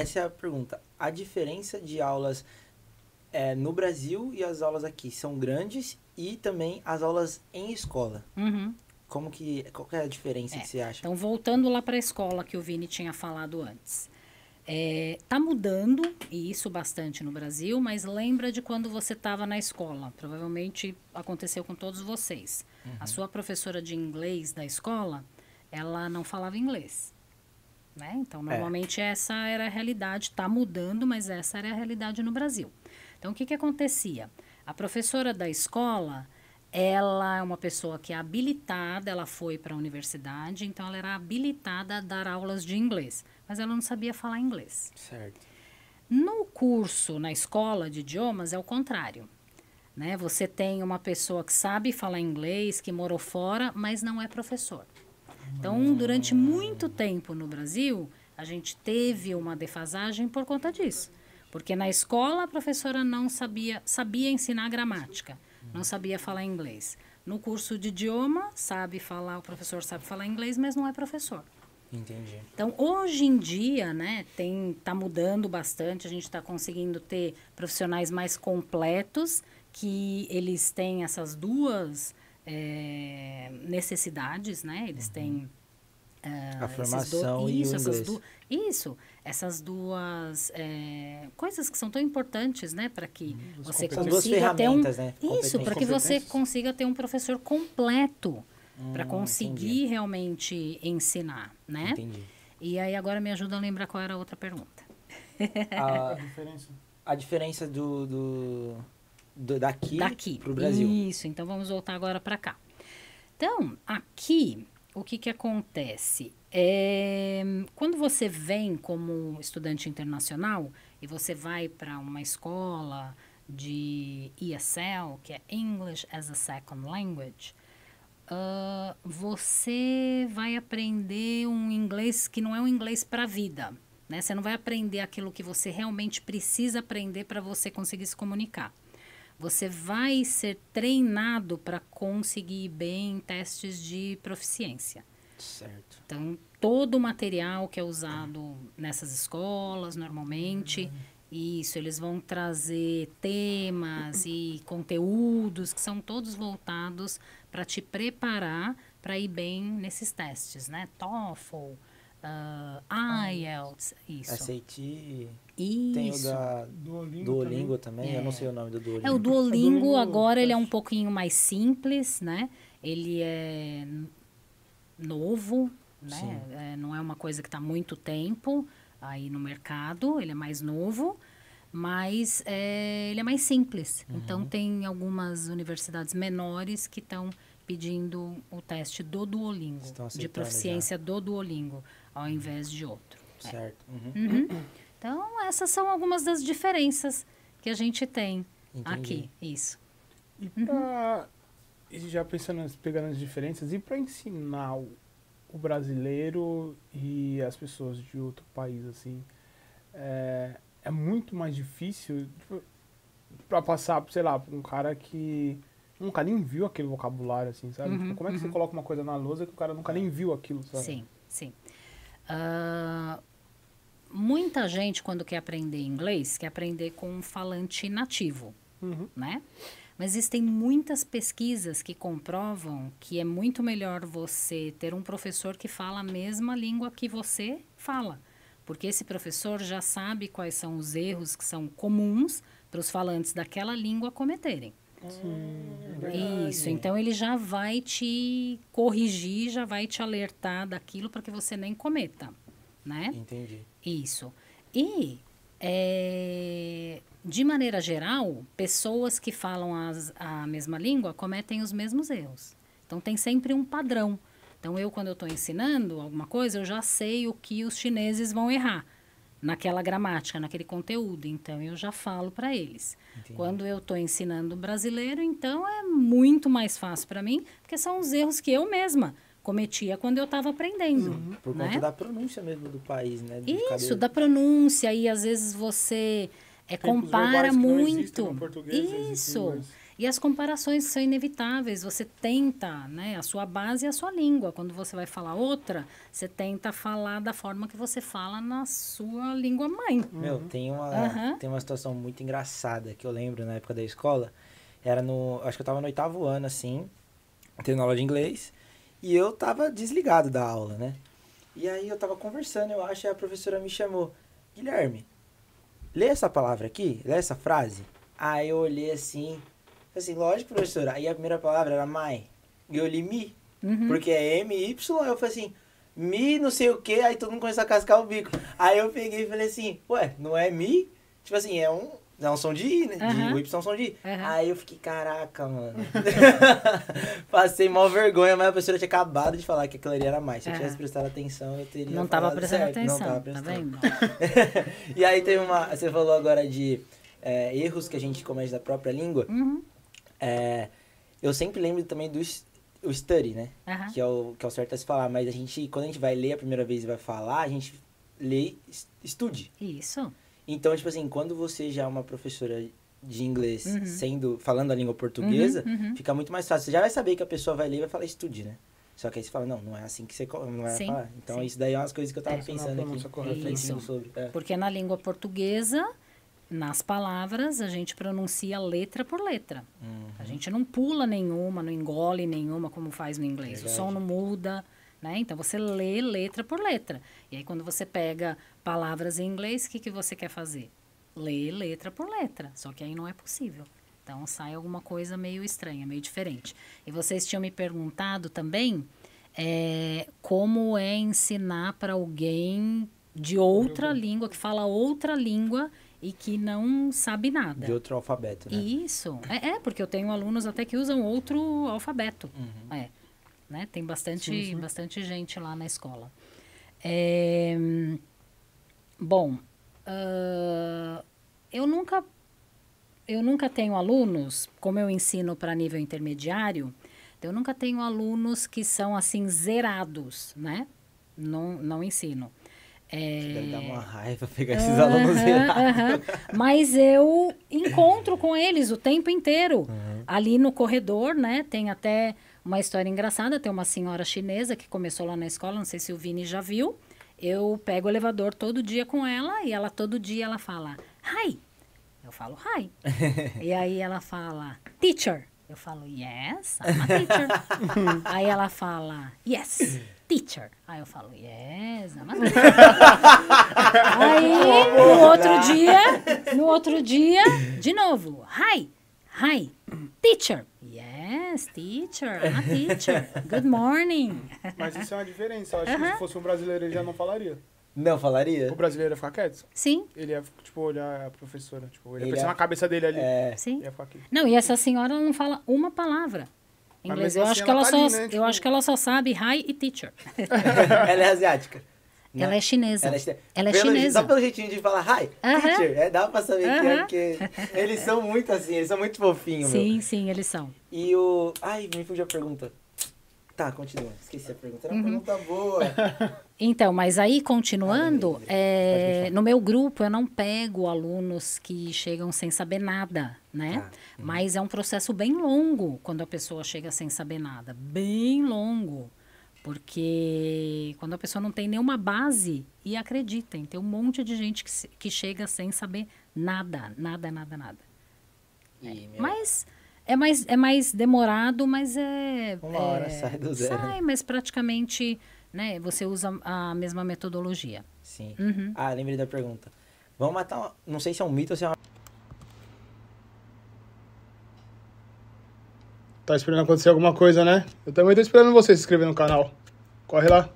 Essa é a pergunta. A diferença de aulas no Brasil e as aulas aqui são grandes e também as aulas em escola. Uhum. Qual que é a diferença que você acha? Então, voltando lá para a escola que o Vini tinha falado antes. Tá mudando, e isso bastante no Brasil, mas lembra de quando você estava na escola. Provavelmente aconteceu com todos vocês. A sua professora de inglês da escola, ela não falava inglês. Né? Então, normalmente essa era a realidade. Está mudando, mas essa era a realidade no Brasil. Então, o que acontecia? A professora da escola, ela é uma pessoa que é habilitada, ela foi para a universidade, então ela era habilitada a dar aulas de inglês, mas ela não sabia falar inglês. Certo. No curso, na escola de idiomas, é o contrário. Né? Você tem uma pessoa que sabe falar inglês, que morou fora, mas não é professor. Então, durante muito tempo no Brasil, a gente teve uma defasagem por conta disso. Porque na escola a professora não sabia ensinar gramática, não sabia falar inglês. No curso de idioma, o professor sabe falar inglês, mas não é professor. Entendi. Então, hoje em dia, né, tá mudando bastante, a gente está conseguindo ter profissionais mais completos, que eles têm essas duas necessidades, né? Eles têm A formação e o inglês. Essas duas coisas que são tão importantes, né, para que você São duas consiga ter ferramentas, né? isso, para que você Competências. consiga ter um professor completo para conseguir entendi. realmente ensinar, né? Entendi. E aí agora me ajuda a lembrar qual era a outra pergunta. A diferença. A diferença daqui Daqui. pro Brasil. Isso, então vamos voltar agora para cá. Então, aqui, o que acontece? Quando você vem como estudante internacional e você vai para uma escola de ESL, que é English as a Second Language, você vai aprender um inglês que não é um inglês para a vida. Né? Você não vai aprender aquilo que você realmente precisa aprender para você conseguir se comunicar. Você vai ser treinado para conseguir ir bem em testes de proficiência. Certo. Então, todo o material que é usado nessas escolas, normalmente, isso, eles vão trazer temas e conteúdos que são todos voltados para te preparar para ir bem nesses testes, né? TOEFL, IELTS, isso. SAT. Tem o Isso. da Duolingo também. Eu não sei o nome do Duolingo. O Duolingo Duolingo, agora ele é um acho. pouquinho mais simples, né? Ele é novo, né? Não é uma coisa que está há muito tempo aí no mercado, ele é mais novo, mas ele é mais simples. Então, tem algumas universidades menores que estão pedindo o teste do Duolingo, Estão de aceitando proficiência do Duolingo, ao invés de outro. Certo. Então, essas são algumas das diferenças que a gente tem Entendi. aqui. Isso. E pra. E já pensando, pegando as diferenças, e para ensinar o brasileiro e as pessoas de outro país, assim, é muito mais difícil para passar, sei lá, pra um cara que nunca nem viu aquele vocabulário, assim, sabe? Tipo, como é que você coloca uma coisa na lousa que o cara nunca nem viu aquilo, sabe? Sim, sim. Muita gente, quando quer aprender inglês, quer aprender com um falante nativo, né? Mas existem muitas pesquisas que comprovam que é muito melhor você ter um professor que fala a mesma língua que você fala. Porque esse professor já sabe quais são os erros que são comuns para os falantes daquela língua cometerem. Isso, então ele já vai te corrigir, já vai te alertar daquilo para que você nem cometa, né? Entendi. Isso. E, de maneira geral, pessoas que falam a mesma língua cometem os mesmos erros. Então, tem sempre um padrão. Então, quando eu estou ensinando alguma coisa, eu já sei o que os chineses vão errar naquela gramática, naquele conteúdo. Então, eu já falo para eles. Entendi. Quando eu estou ensinando brasileiro, então, é muito mais fácil para mim, porque são os erros que eu mesma cometia quando eu estava aprendendo. Por né? conta da pronúncia mesmo do país, né? Isso, da pronúncia. E às vezes você Tempos compara verbais que não existem muito. no português, existem em Isso. inglês. E as comparações são inevitáveis. Você tenta, né? A sua base é a sua língua. Quando você vai falar outra, você tenta falar da forma que você fala na sua língua mãe. Meu, tem uma situação muito engraçada que eu lembro na época da escola. Acho que eu tava no 8º ano, assim, tendo aula de inglês. E eu tava desligado da aula, né? E aí eu tava conversando, eu acho, e a professora me chamou. Guilherme, lê essa palavra aqui, lê essa frase. Aí eu olhei assim, lógico, professora. Aí a primeira palavra era my. E eu li mi, porque é M-Y. Aí eu falei assim, mi não sei o que. Aí todo mundo começou a cascar o bico. Aí eu peguei e falei assim, ué, não é mi? Tipo assim, é um som de I, né? O Y é um som de I. Aí eu fiquei, caraca, mano. Passei mal vergonha, mas a professora tinha acabado de falar que aquilo ali era mais. Se eu tivesse prestado atenção, eu teria Não tava prestando certo. atenção, Não tava prestando. tá vendo? E aí teve você falou agora de erros que a gente comete da própria língua. Eu sempre lembro também do o study, né? Que é o certo a se falar. Mas quando a gente vai ler a primeira vez e vai falar, a gente lê estude. Isso. Então, tipo assim, quando você já é uma professora de inglês falando a língua portuguesa, fica muito mais fácil. Você já vai saber que a pessoa vai ler e vai falar estude, né? Só que aí você fala, não é assim que você não vai falar. Então, isso daí é umas coisas que eu tava pensando aqui, refletindo sobre. Porque na língua portuguesa, nas palavras, a gente pronuncia letra por letra. A gente não pula nenhuma, não engole nenhuma, como faz no inglês. Verdade. O som não muda, né? Então, você lê letra por letra. E aí, quando você pega palavras em inglês, o que você quer fazer? Ler letra por letra. Só que aí não é possível. Então, sai alguma coisa meio estranha, meio diferente. E vocês tinham me perguntado também como é ensinar para alguém de outra língua, que fala outra língua e que não sabe nada. De outro alfabeto, né? Isso. Porque eu tenho alunos até que usam outro alfabeto. Né? Tem bastante gente lá na escola. Bom, eu nunca tenho alunos, como eu ensino para nível intermediário, eu nunca tenho alunos que são assim zerados, né? Não ensino. Você deve dar uma raiva pegar esses alunos zerados. Mas eu encontro com eles o tempo inteiro. Ali no corredor, né? Tem até uma história engraçada. Tem uma senhora chinesa que começou lá na escola, não sei se o Vini já viu. Eu pego o elevador todo dia com ela e ela todo dia ela fala, hi. Eu falo, hi. E aí ela fala, teacher. Eu falo, yes, I'm a teacher. Aí ela fala, yes, teacher. Aí eu falo, yes, I'm a teacher. Aí, no outro dia, de novo, hi, teacher. Yes, teacher, I'm a teacher. Good morning. Mas isso é uma diferença. Eu acho que se fosse um brasileiro, ele já não falaria. Não falaria? O brasileiro ia ficar quieto? Sim. Ele ia, olhar a professora. Ele ia pensar na cabeça dele ali. Sim. Ia ficar aqui. Não, e essa senhora não fala uma palavra em inglês. Eu, assim, acho que ela tá só, ali, né? eu acho que ela só sabe hi e teacher. Ela é asiática? Ela é chinesa. Ela é Só chinesa. pelo jeitinho de falar hi, teacher, dá pra saber que é, porque eles são muito assim, eles são muito fofinhos, Sim, eles são. E Ai, me fugiu a pergunta. Tá, continua. Esqueci a pergunta. Era uma pergunta boa. Então, mas aí, continuando, no meu grupo eu não pego alunos que chegam sem saber nada, né? Mas é um processo bem longo quando a pessoa chega sem saber nada. Bem longo. Porque quando a pessoa não tem nenhuma base, e acreditem, tem um monte de gente que chega sem saber nada. Mas é mais demorado, mas uma hora sai do zero. Sai, mas praticamente, né, você usa a mesma metodologia. Sim. Lembrei da pergunta. Vamos matar não sei se é um mito ou se é uma... Tá esperando acontecer alguma coisa, né? Eu também tô esperando você se inscrever no canal. Corre lá.